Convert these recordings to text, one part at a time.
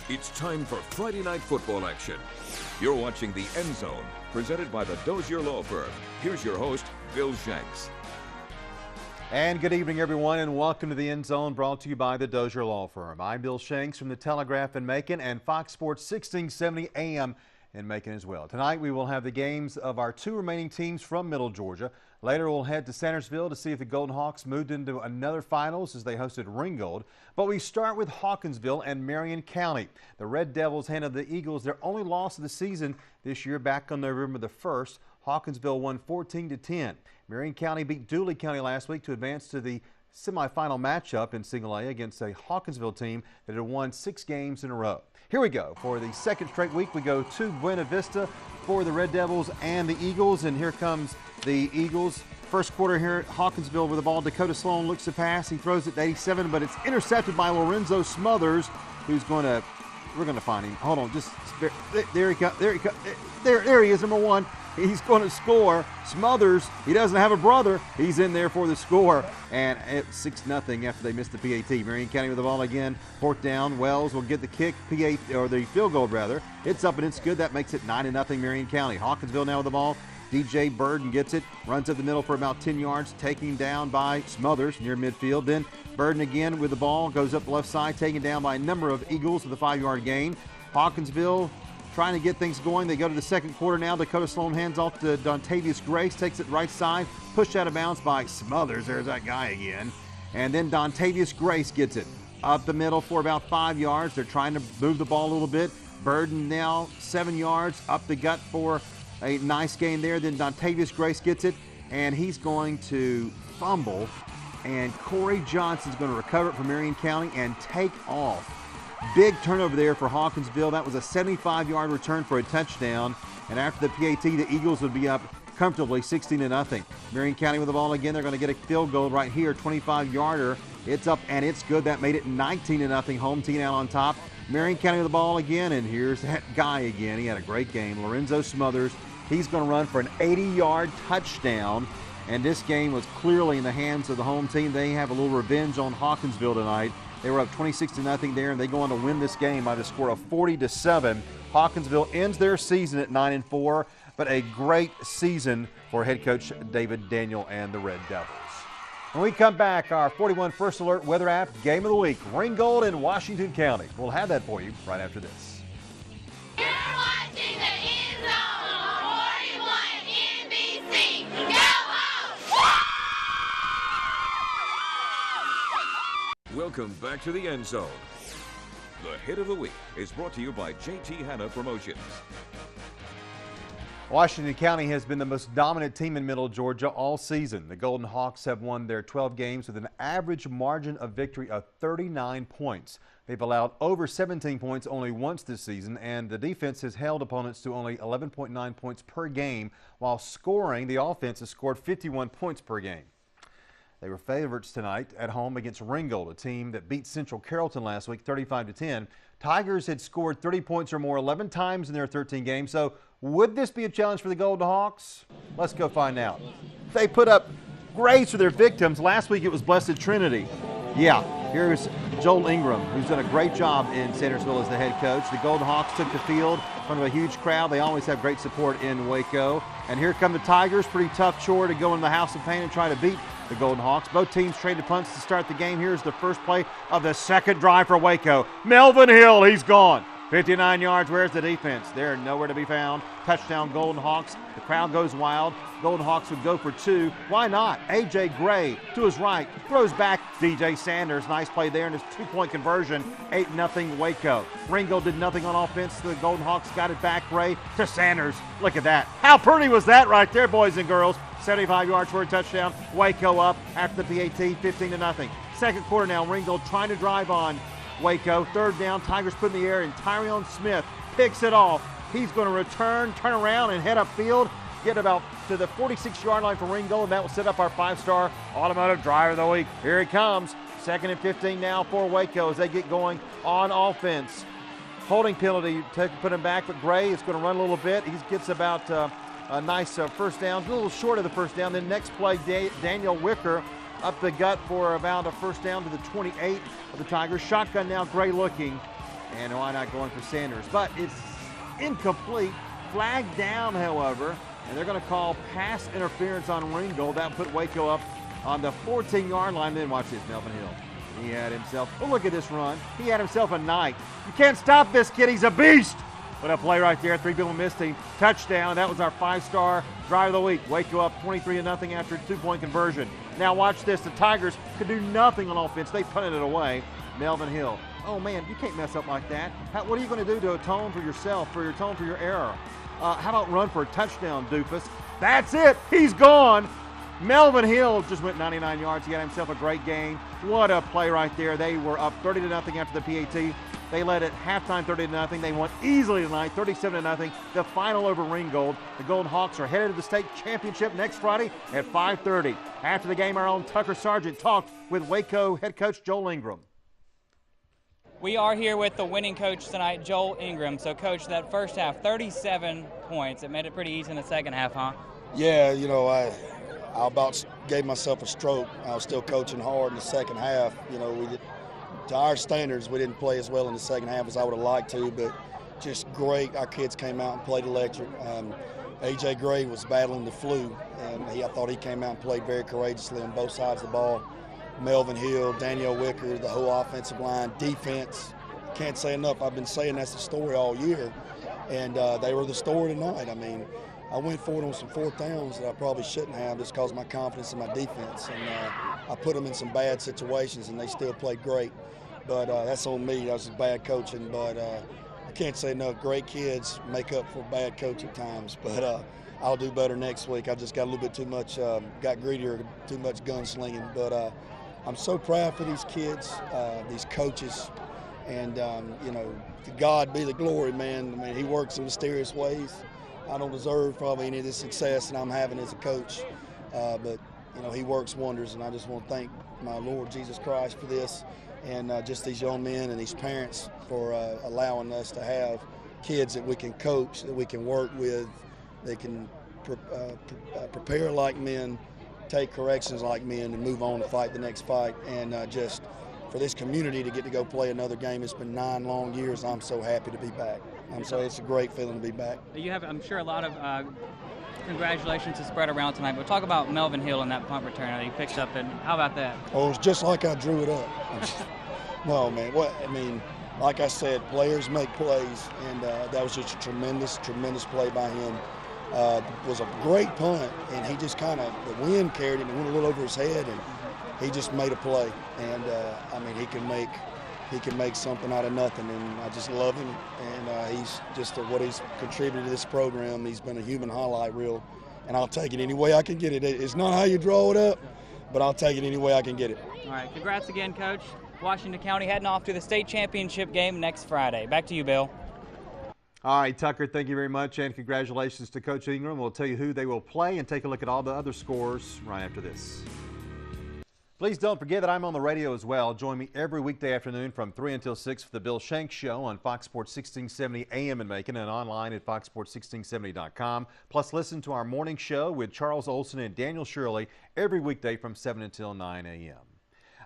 It's time for Friday night football action. You're watching the End Zone, presented by the Dozier Law Firm. Here's your host, Bill Shanks. And good evening, everyone, and welcome to the End Zone, brought to you by the Dozier Law Firm. I'm Bill Shanks from the Telegraph in Macon and Fox Sports 1670 AM in Macon as well. Tonight we will have the games of our two remaining teams from Middle Georgia. Later we'll head to Sandersville to see if the Golden Hawks moved into another finals as they hosted Ringgold. But we start with Hawkinsville and Marion County. The Red Devils handed the Eagles their only loss of the season this year back on November the 1st. Hawkinsville won 14-10. Marion County beat Dooley County last week to advance to the semifinal matchup in Single A against a Hawkinsville team that had won 6 games in a row. Here we go. For the second straight week, we go to Buena Vista for the Red Devils and the Eagles. And here comes the Eagles. First quarter here at Hawkinsville with the ball. Dakota Sloan looks to pass. He throws it to 87, but it's intercepted by Lorenzo Smothers, who's going to, we're going to find him. Hold on, just, there he comes, there he is, number one. He's going to score. Smothers, he doesn't have a brother. He's in there for the score. And it's 6-0 after they missed the PAT. Marion County with the ball again. Fourth down. Wells will get the kick, or the field goal rather. It's up and it's good. That makes it 9-0 Marion County. Hawkinsville now with the ball. DJ Burden gets it, runs up the middle for about 10 yards, taken down by Smothers near midfield. Then Burden again with the ball, goes up the left side, taken down by a number of Eagles with a 5-yard gain. Hawkinsville trying to get things going. They go to the second quarter now. Dakota Sloan hands off to Dontavius Grace, takes it right side, pushed out of bounds by Smothers. There's that guy again. And then Dontavius Grace gets it up the middle for about 5 yards. They're trying to move the ball a little bit. Burden now 7 yards up the gut for a nice gain there. Then Dontavius Grace gets it, and he's going to fumble. And Corey Johnson's going to recover it from Marion County and take off. Big turnover there for Hawkinsville. That was a 75-yard return for a touchdown. And after the PAT, the Eagles would be up comfortably 16-0. Marion County with the ball again. They're going to get a field goal right here, 25-yarder. It's up and it's good. That made it 19-0. Home team out on top. Marion County with the ball again, and here's that guy again. He had a great game. Lorenzo Smothers. He's going to run for an 80-yard touchdown. And this game was clearly in the hands of the home team. They have a little revenge on Hawkinsville tonight. They were up 26-0 there, and they go on to win this game by the score of 40-7. Hawkinsville ends their season at 9-4, but a great season for head coach David Daniel and the Red Devils. When we come back, our 41 First Alert Weather App Game of the Week, Ringgold in Washington County. We'll have that for you right after this. You're watching the End Zone on 41 NBC. Go home! Welcome back to the End Zone. The Hit of the Week is brought to you by JT Hanna Promotions. Washington County has been the most dominant team in Middle Georgia all season. The Golden Hawks have won their 12 games with an average margin of victory of 39 points. They've allowed over 17 points only once this season, and the defense has held opponents to only 11.9 points per game, while scoring, the offense has scored 51 points per game. They were favorites tonight at home against Ringgold, a team that beat Central Carrollton last week 35-10. Tigers had scored 30 points or more 11 times in their 13 games. So would this be a challenge for the Golden Hawks? Let's go find out. They put up grades for their victims. Last week it was Blessed Trinity. Yeah, here's Joel Ingram, who's done a great job in Sandersville as the head coach. The Golden Hawks took the field in front of a huge crowd. They always have great support in Waco. And here come the Tigers. Pretty tough chore to go in the House of Pain and try to beat the Golden Hawks. Both teams traded punts to start the game. Here's the first play of the second drive for Waco. Melvin Hill, he's gone. 59 yards. Where's the defense? They're nowhere to be found. Touchdown Golden Hawks. The crowd goes wild. Golden Hawks would go for 2. Why not? A.J. Gray to his right. Throws back. DJ Sanders. Nice play there, and his 2-point conversion. 8-0 Waco. Ringgold did nothing on offense. The Golden Hawks got it back. Gray to Sanders. Look at that. How pretty was that right there, boys and girls? 75 yards for a touchdown. Waco up after the PAT, 15-0. Second quarter now. Ringgold trying to drive on Waco. Third down. Tigers put in the air, and Tyrion Smith picks it off. He's going to return, turn around, and head upfield. Get about to the 46-yard line for Ringgold, and that will set up our 5-star automotive driver of the week. Here he comes. 2nd and 15 now for Waco as they get going on offense. Holding penalty to put him back, but Gray is going to run a little bit. He gets about a nice first down, a little short of the first down. Then next play, Daniel Wicker up the gut for about a first down to the 28 of the Tigers. Shotgun now, Gray looking. And why not going for Sanders? But it's incomplete. Flagged down, however, and they're going to call pass interference on Ringgold. That put Waco up on the 14-yard line. Then watch this, Melvin Hill. He had himself, oh, look at this run. He had himself a night. You can't stop this kid. He's a beast. What a play right there. 3 people missed him. Touchdown. That was our 5-star drive of the week. Waco up 23-0 after a 2-point conversion. Now watch this. The Tigers could do nothing on offense. They punted it away. Melvin Hill. Oh, man, you can't mess up like that. What are you going to do to atone for yourself, atone for your error? How about run for a touchdown, doofus? That's it. He's gone. Melvin Hill just went 99 yards. He had himself a great game. What a play right there. They were up 30-0 after the PAT. They led at halftime 30-0. They won easily tonight, 37-0. The final over Ringgold. The Golden Hawks are headed to the state championship next Friday at 5:30. After the game, our own Tucker Sargent talked with Waco head coach Joel Ingram. We are here with the winning coach tonight, Joel Ingram. So, Coach, that first half, 37 points. It made it pretty easy in the second half, huh? Yeah, you know, I about gave myself a stroke. I was still coaching hard in the second half. You know, to our standards, we didn't play as well in the second half as I would have liked to, but just great. Our kids came out and played electric. A.J. Gray was battling the flu, and I thought he came out and played very courageously on both sides of the ball. Melvin Hill, Danielle Wicker, the whole offensive line, defense. Can't say enough. I've been saying that's the story all year, and they were the story tonight. I mean, I went for it on some 4th downs that I probably shouldn't have just because of my confidence in my defense. And I put them in some bad situations, and they still played great. But that's on me. That was bad coaching. But I can't say enough. Great kids make up for bad coaching times. But I'll do better next week. I just got a little bit too much, got greedier, too much gunslinging. But I'm so proud for these kids, these coaches. And, you know, to God be the glory, man. I mean, he works in mysterious ways. I don't deserve probably any of this success that I'm having as a coach. But, you know, he works wonders, and I just want to thank my Lord Jesus Christ for this, and just these young men and these parents for allowing us to have kids that we can coach, that we can work with, they can prepare like men, take corrections like men, and move on to fight the next fight. And just for this community to get to go play another game, it's been 9 long years. I'm so happy to be back. So it's a great feeling to be back. You have, I'm sure, a lot of congratulations to spread around tonight, but talk about Melvin Hill and that punt return that he picked up, and how about that? Oh, it's just like I drew it up. No, man. I mean, like I said, players make plays, and that was just a tremendous, tremendous play by him. It was a great punt, and he just kind of, the wind carried him and went a little over his head, and he just made a play. And, I mean, he can make something out of nothing, and I just love him. And he's just what he's contributed to this program. He's been a human highlight reel, and I'll take it any way I can get it. It's not how you draw it up, but I'll take it any way I can get it. All right, congrats again, Coach. Washington County heading off to the state championship game next Friday. Back to you, Bill. All right, Tucker, thank you very much, and congratulations to Coach Ingram. We'll tell you who they will play and take a look at all the other scores right after this. Please don't forget that I'm on the radio as well. Join me every weekday afternoon from 3 until 6 for the Bill Shanks Show on Fox Sports 1670 AM in Macon and online at foxsports1670.com. Plus, listen to our morning show with Charles Olson and Daniel Shirley every weekday from 7 until 9 a.m.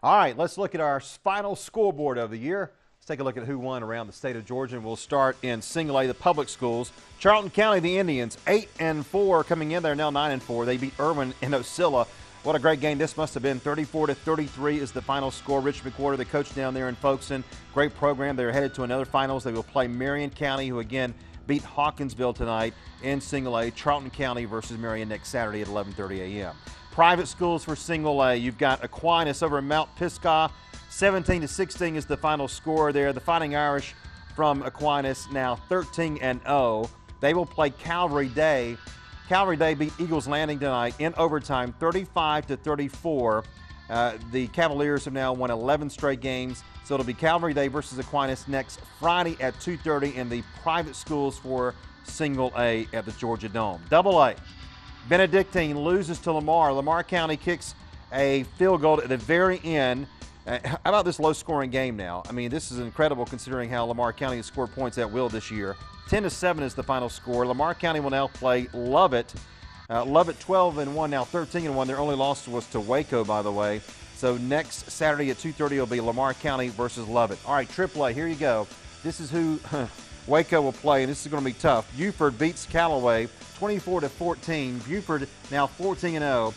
All right, let's look at our final scoreboard of the year. Let's take a look at who won around the state of Georgia, and we'll start in Single A, the public schools. Charlton County, the Indians, 8-4 coming in. They're now 9-4. They beat Irwin and Ocilla. What a great game this must have been. 34-33 is the final score. Rich McWhorter, the coach down there in Folkestone. Great program. They're headed to another finals. They will play Marion County, who again beat Hawkinsville tonight in Single A. Charlton County versus Marion next Saturday at 11:30 a.m. Private schools for Single A. You've got Aquinas over in Mount Pisgah. 17-16 is the final score there. The Fighting Irish from Aquinas now 13-0. They will play Calvary Day. Calvary Day beat Eagles Landing tonight in overtime, 35-34. The Cavaliers have now won 11 straight games, so it'll be Calvary Day versus Aquinas next Friday at 2:30 in the private schools for Single A at the Georgia Dome. Double A, Benedictine loses to Lamar. Lamar County kicks a field goal at the very end. How about this low-scoring game now? I mean, this is incredible considering how Lamar County has scored points at will this year. 10-7 is the final score. Lamar County will now play Lovett. Lovett 12-1, now 13-1. Their only loss was to Waco, by the way. So next Saturday at 2:30 will be Lamar County versus Lovett. All right, AAA, here you go. this is who Waco will play, and this is going to be tough. Buford beats Callaway 24-14. Buford now 14-0.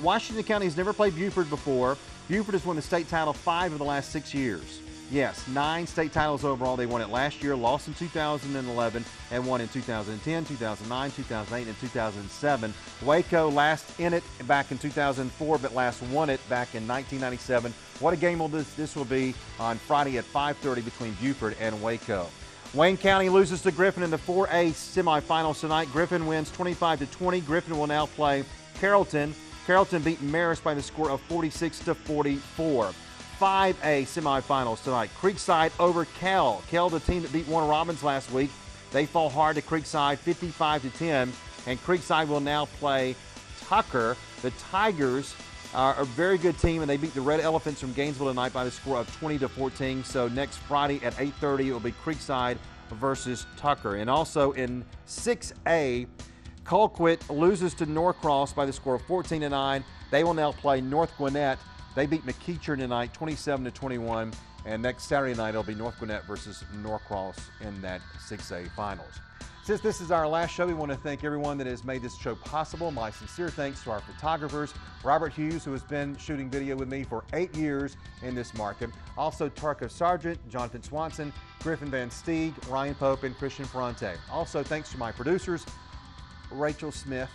Washington County has never played Buford before. Buford has won the state title 5 of the last 6 years. Yes, 9 state titles overall. They won it last year, lost in 2011, and won in 2010, 2009, 2008, and 2007. Waco last in it back in 2004, but last won it back in 1997. What a game will this will be on Friday at 5:30 between Buford and Waco. Wayne County loses to Griffin in the 4A semifinals tonight. Griffin wins 25-20. Griffin will now play Carrollton. Carrollton beat Marist by the score of 46-44. 5A semifinals tonight. Creekside over Kell. Kell, the team that beat Warner Robins last week, they fall hard to Creekside 55-10, and Creekside will now play Tucker. The Tigers are a very good team, and they beat the Red Elephants from Gainesville tonight by the score of 20-14. So next Friday at 8:30, it will be Creekside versus Tucker. And also in 6A, Colquitt loses to Norcross by the score of 14-9. They will now play North Gwinnett. They beat McEacher tonight 27-21. And next Saturday night, it'll be North Gwinnett versus Norcross in that 6A finals. Since this is our last show, we want to thank everyone that has made this show possible. My sincere thanks to our photographers, Robert Hughes, who has been shooting video with me for 8 years in this market. Also, Tarka Sargent, Jonathan Swanson, Griffin Van Steeg, Ryan Pope, and Christian Ferrante. Also, thanks to my producers, Rachel Smith,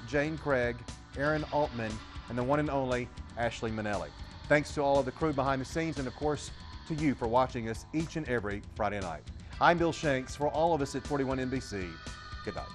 Jane Craig, Aaron Altman, and the one and only Ashley Manelli. Thanks to all of the crew behind the scenes, and of course to you for watching us each and every Friday night. I'm Bill Shanks. For all of us at 41 NBC, good night.